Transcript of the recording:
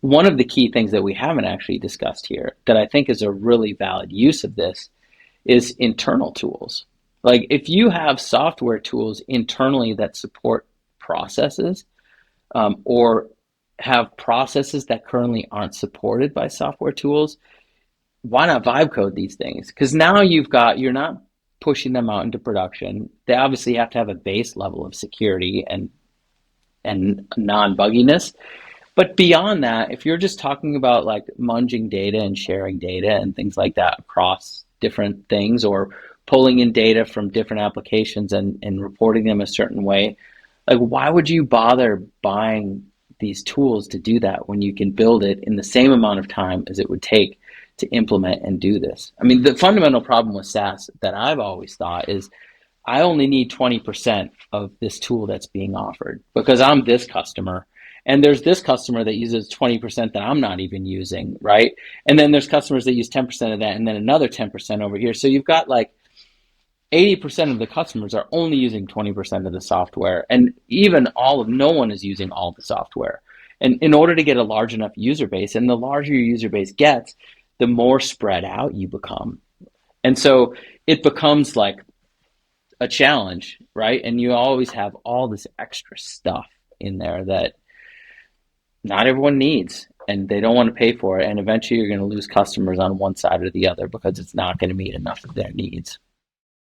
One of the key things that we haven't actually discussed here that I think is a really valid use of this is internal tools. Like if you have software tools internally that support processes, or have processes that currently aren't supported by software tools, why not vibe code these things? Because now you're not pushing them out into production. They obviously have to have a base level of security and non-bugginess. But beyond that, if you're just talking about like munging data and sharing data and things like that across different things, or pulling in data from different applications and reporting them a certain way, like why would you bother buying these tools to do that when you can build it in the same amount of time as it would take to implement and do this? I mean, the fundamental problem with SaaS that I've always thought is I only need 20% of this tool that's being offered because I'm this customer. And there's this customer that uses 20% that I'm not even using, right? And then there's customers that use 10% of that and then another 10% over here. So you've got like 80% of the customers are only using 20% of the software. And even no one is using all the software. And in order to get a large enough user base, and the larger your user base gets, the more spread out you become. And so it becomes like a challenge, right? And you always have all this extra stuff in there that not everyone needs and they don't want to pay for it. And eventually you're going to lose customers on one side or the other because it's not going to meet enough of their needs.